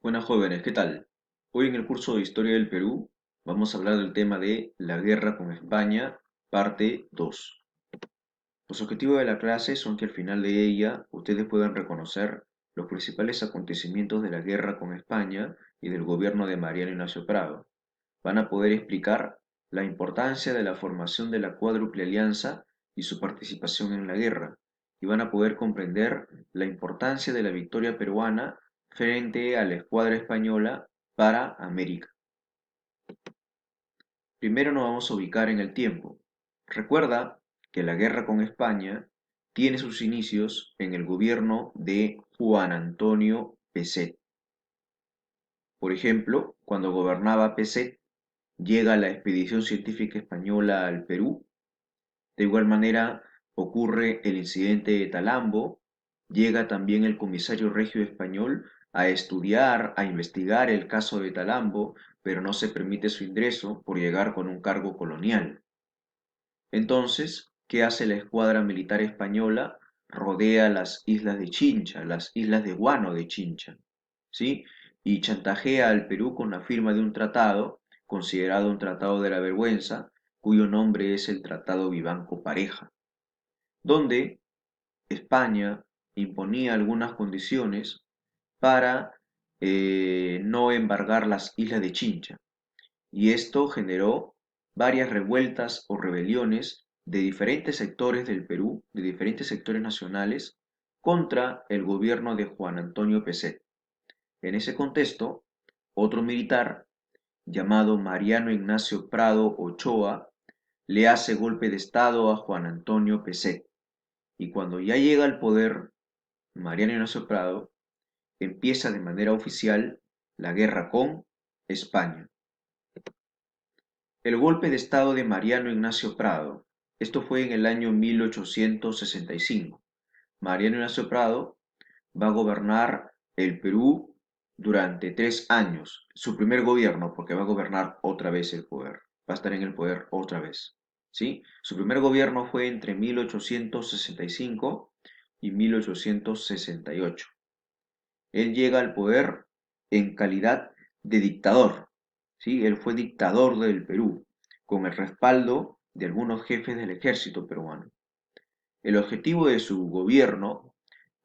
Buenas jóvenes, ¿qué tal? Hoy en el curso de Historia del Perú vamos a hablar del tema de la guerra con España, parte 2. Los objetivos de la clase son que al final de ella ustedes puedan reconocer los principales acontecimientos de la guerra con España y del gobierno de Mariano Ignacio Prado. Van a poder explicar la importancia de la formación de la Cuádruple Alianza y su participación en la guerra, y van a poder comprender la importancia de la victoria peruana frente a la escuadra española para América. Primero nos vamos a ubicar en el tiempo. Recuerda que la guerra con España tiene sus inicios en el gobierno de Juan Antonio Peset. Por ejemplo, cuando gobernaba Peset, llega la expedición científica española al Perú. De igual manera, ocurre el incidente de Talambo, llega también el comisario regio español a estudiar, a investigar el caso de Talambo, pero no se permite su ingreso por llegar con un cargo colonial. Entonces, ¿qué hace la escuadra militar española? Rodea las islas de Chincha, las islas de Guano de Chincha, ¿sí? Y chantajea al Perú con la firma de un tratado, considerado un tratado de la vergüenza, cuyo nombre es el Tratado Vivanco-Pareja, donde España imponía algunas condiciones para no embargar las islas de Chincha, y esto generó varias revueltas o rebeliones de diferentes sectores del Perú, de diferentes sectores nacionales, contra el gobierno de Juan Antonio Peset. En ese contexto, otro militar, llamado Mariano Ignacio Prado Ochoa, le hace golpe de estado a Juan Antonio Peset. Y cuando ya llega al poder Mariano Ignacio Prado, empieza de manera oficial la guerra con España. El golpe de estado de Mariano Ignacio Prado. Esto fue en el año 1865. Mariano Ignacio Prado va a gobernar el Perú durante 3 años. Su primer gobierno, porque va a gobernar otra vez el poder. Va a estar en el poder otra vez. ¿Sí? Su primer gobierno fue entre 1865 y 1868. Él llega al poder en calidad de dictador, ¿sí? Él fue dictador del Perú, con el respaldo de algunos jefes del ejército peruano. El objetivo de su gobierno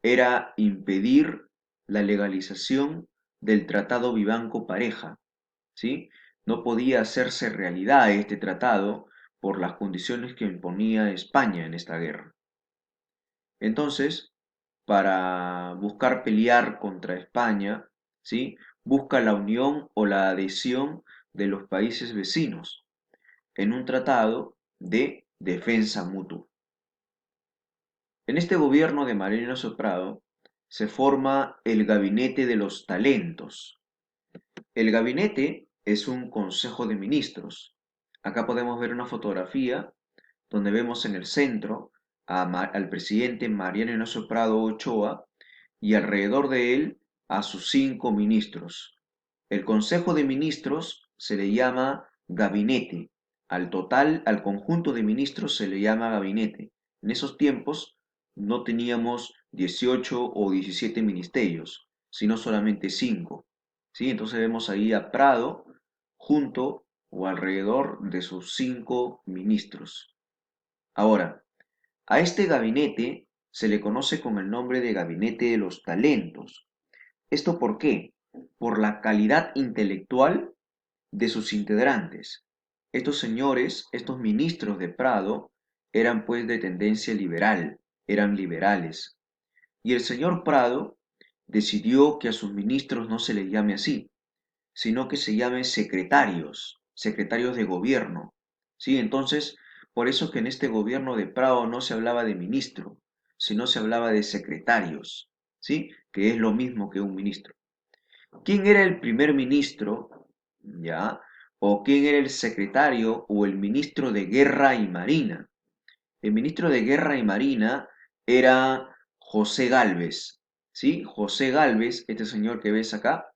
era impedir la legalización del Tratado Vivanco-Pareja, ¿sí? No podía hacerse realidad este tratado por las condiciones que imponía España en esta guerra. Entonces, para buscar pelear contra España, ¿sí? Busca la unión o la adhesión de los países vecinos en un tratado de defensa mutua. En este gobierno de Mariano Soprado se forma el Gabinete de los Talentos. El gabinete es un consejo de ministros. Acá podemos ver una fotografía donde vemos en el centro al presidente Mariano Ignacio Prado Ochoa y alrededor de él a sus 5 ministros. El Consejo de Ministros se le llama gabinete. Al total, al conjunto de ministros se le llama gabinete. En esos tiempos no teníamos 18 o 17 ministerios, sino solamente 5. ¿Sí? Entonces vemos ahí a Prado junto o alrededor de sus 5 ministros. Ahora, a este gabinete se le conoce con el nombre de Gabinete de los Talentos. ¿Esto por qué? Por la calidad intelectual de sus integrantes. Estos señores, estos ministros de Prado, eran pues de tendencia liberal, eran liberales. Y el señor Prado decidió que a sus ministros no se les llame así, sino que se llame secretarios, secretarios de gobierno. ¿Sí? Entonces, por eso que en este gobierno de Prado no se hablaba de ministro, sino se hablaba de secretarios, ¿sí? Que es lo mismo que un ministro. ¿Quién era el primer ministro, ya? ¿O quién era el secretario o el ministro de Guerra y Marina? El ministro de Guerra y Marina era José Gálvez, ¿sí? José Gálvez, este señor que ves acá,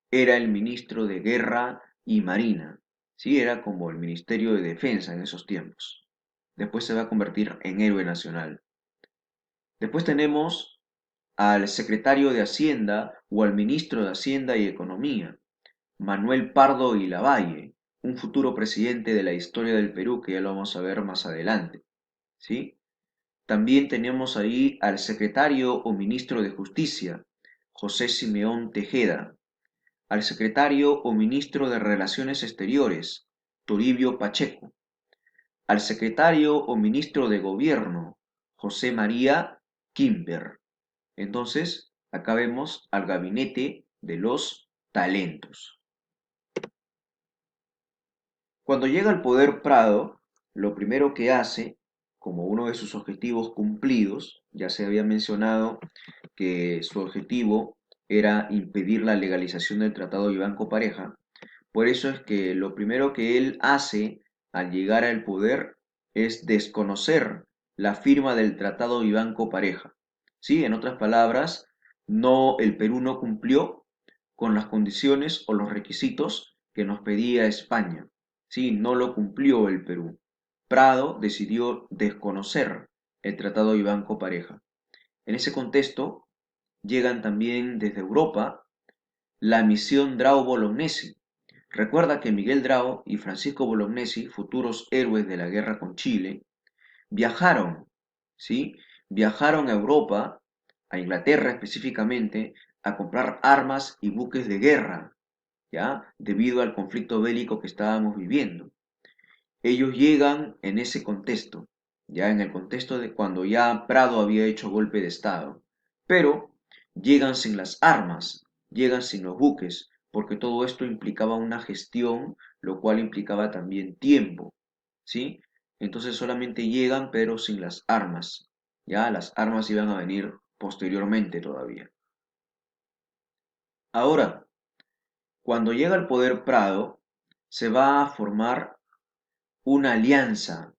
era el ministro de Guerra y Marina, ¿sí? Era como el Ministerio de Defensa en esos tiempos. Después se va a convertir en héroe nacional. Después tenemos al secretario de Hacienda o al ministro de Hacienda y Economía, Manuel Pardo y Lavalle, un futuro presidente de la historia del Perú que ya lo vamos a ver más adelante, ¿sí? También tenemos ahí al secretario o ministro de Justicia, José Simeón Tejeda, al secretario o ministro de Relaciones Exteriores, Toribio Pacheco, al secretario o ministro de Gobierno, José María Kimber. Entonces, acá vemos al gabinete de los talentos. Cuando llega al poder Prado, lo primero que hace, como uno de sus objetivos cumplidos, ya se había mencionado que su objetivo era impedir la legalización del Tratado de Banco Pareja, por eso es que lo primero que él hace al llegar al poder es desconocer la firma del Tratado de Banco Pareja. ¿Sí? En otras palabras, no, el Perú no cumplió con las condiciones o los requisitos que nos pedía España. ¿Sí? No lo cumplió el Perú. Prado decidió desconocer el Tratado de Banco Pareja. En ese contexto, llegan también desde Europa la misión Drao Bolognesi. Recuerda que Miguel Drao y Francisco Bolognesi, futuros héroes de la guerra con Chile, viajaron, ¿sí? Viajaron a Europa, a Inglaterra específicamente, a comprar armas y buques de guerra, ¿ya? Debido al conflicto bélico que estábamos viviendo. Ellos llegan en ese contexto, ya en el contexto de cuando ya Prado había hecho golpe de Estado, pero llegan sin las armas, llegan sin los buques, porque todo esto implicaba una gestión, lo cual implicaba también tiempo, ¿sí? Entonces solamente llegan, pero sin las armas, ya las armas iban a venir posteriormente todavía. Ahora, cuando llega al poder Prado, se va a formar una alianza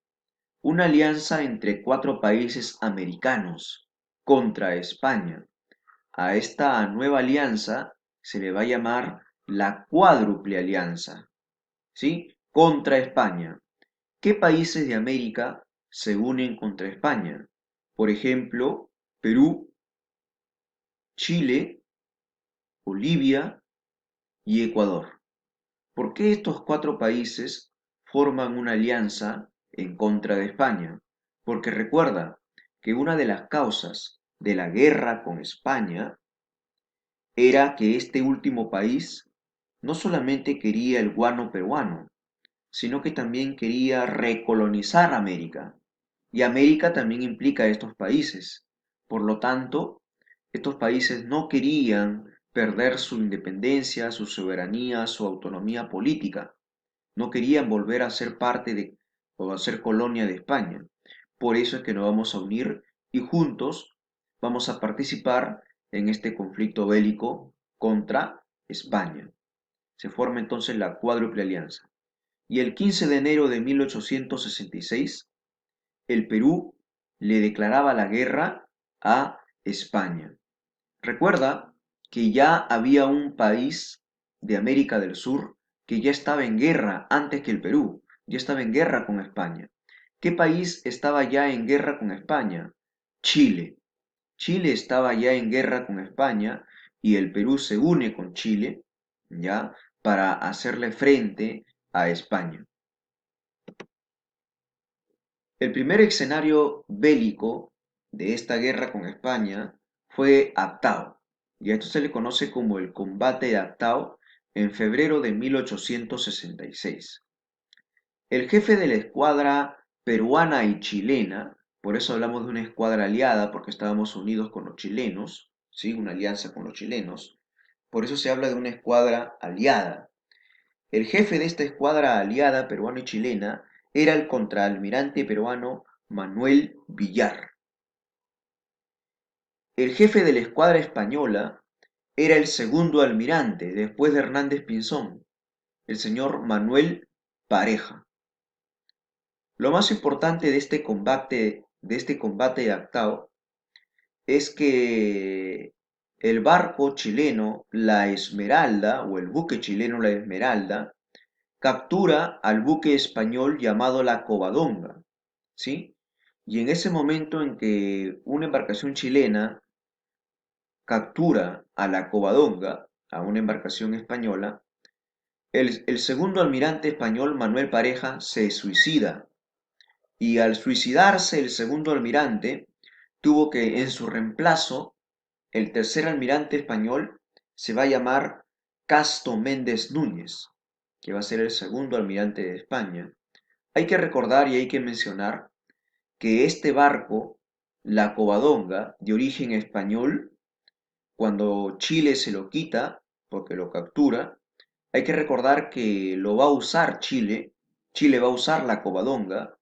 entre cuatro países americanos contra España. A esta nueva alianza se le va a llamar la Cuádruple Alianza, ¿sí? Contra España. ¿Qué países de América se unen contra España? Por ejemplo, Perú, Chile, Bolivia y Ecuador. ¿Por qué estos cuatro países forman una alianza en contra de España? Porque recuerda que una de las causas de la guerra con España era que este último país no solamente quería el guano peruano, sino que también quería recolonizar América. Y América también implica a estos países. Por lo tanto, estos países no querían perder su independencia, su soberanía, su autonomía política. No querían volver a ser parte de o a ser colonia de España. Por eso es que nos vamos a unir y juntos vamos a participar en este conflicto bélico contra España. Se forma entonces la Cuádruple Alianza. Y el 15 de enero de 1866, el Perú le declaraba la guerra a España. Recuerda que ya había un país de América del Sur que ya estaba en guerra antes que el Perú, ya estaba en guerra con España. ¿Qué país estaba ya en guerra con España? Chile. Chile estaba ya en guerra con España y el Perú se une con Chile, ¿ya? Para hacerle frente a España. El primer escenario bélico de esta guerra con España fue Aptao, y a esto se le conoce como el combate de Aptao en febrero de 1866. El jefe de la escuadra peruana y chilena, por eso hablamos de una escuadra aliada, porque estábamos unidos con los chilenos, ¿sí? Una alianza con los chilenos, por eso se habla de una escuadra aliada. El jefe de esta escuadra aliada peruana y chilena era el contraalmirante peruano Manuel Villar. El jefe de la escuadra española era el segundo almirante, después de Hernández Pinzón, el señor Manuel Pareja. Lo más importante de este combate de Actao es que el barco chileno La Esmeralda, o el buque chileno La Esmeralda, captura al buque español llamado la Covadonga, ¿sí? Y en ese momento en que una embarcación chilena captura a la Covadonga, a una embarcación española, el segundo almirante español Manuel Pareja se suicida y al suicidarse el segundo almirante tuvo que en su reemplazo el tercer almirante español se va a llamar Casto Méndez Núñez, que va a ser el segundo almirante de España. Hay que recordar y hay que mencionar que este barco, la Covadonga, de origen español, cuando Chile se lo quita, porque lo captura, hay que recordar que lo va a usar Chile, Chile va a usar la Covadonga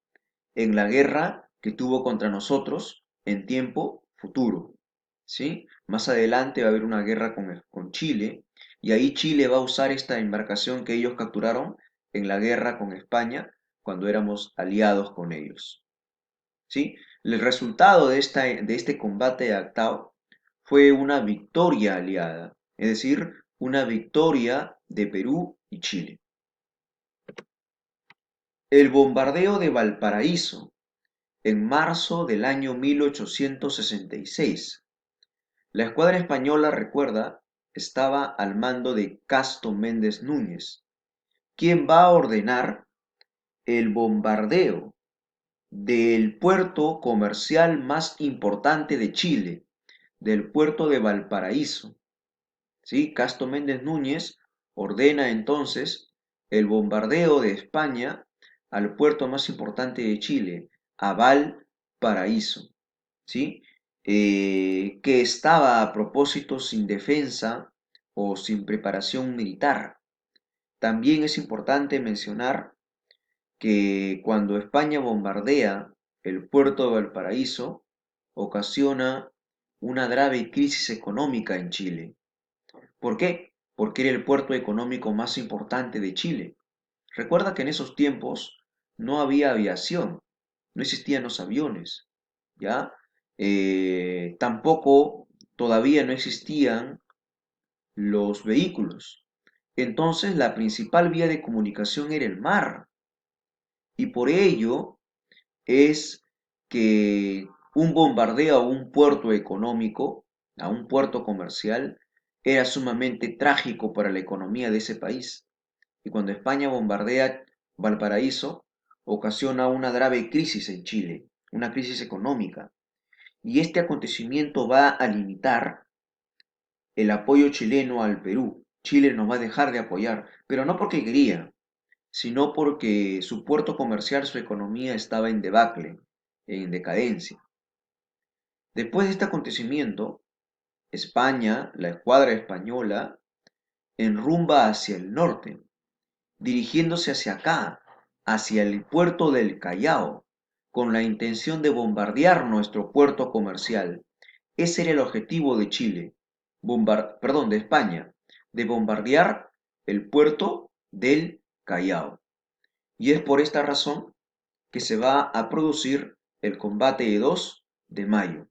en la guerra que tuvo contra nosotros en tiempo futuro, ¿sí? Más adelante va a haber una guerra con Chile y ahí Chile va a usar esta embarcación que ellos capturaron en la guerra con España cuando éramos aliados con ellos, ¿sí? El resultado de este combate de Actao fue una victoria aliada, es decir, una victoria de Perú y Chile. El bombardeo de Valparaíso en marzo del año 1866. La escuadra española, recuerda, estaba al mando de Casto Méndez Núñez, quien va a ordenar el bombardeo del puerto comercial más importante de Chile, del puerto de Valparaíso. ¿Sí? Casto Méndez Núñez ordena entonces el bombardeo de España al puerto más importante de Chile, a Valparaíso, ¿sí? Que estaba a propósito sin defensa o sin preparación militar. También es importante mencionar que cuando España bombardea el puerto de Valparaíso, ocasiona una grave crisis económica en Chile. ¿Por qué? Porque era el puerto económico más importante de Chile. Recuerda que en esos tiempos no había aviación, no existían los aviones, ¿ya? Tampoco todavía no existían los vehículos. Entonces la principal vía de comunicación era el mar. Y por ello es que un bombardeo a un puerto económico, a un puerto comercial, era sumamente trágico para la economía de ese país. Y cuando España bombardea Valparaíso, ocasiona una grave crisis en Chile, una crisis económica. Y este acontecimiento va a limitar el apoyo chileno al Perú. Chile nos va a dejar de apoyar, pero no porque quería, sino porque su puerto comercial, su economía estaba en debacle, en decadencia. Después de este acontecimiento, España, la escuadra española, enrumba hacia el norte, dirigiéndose hacia acá, hacia el puerto del Callao, con la intención de bombardear nuestro puerto comercial. Ese era el objetivo de Chile, de España, de bombardear el puerto del Callao. Y es por esta razón que se va a producir el combate de 2 de mayo.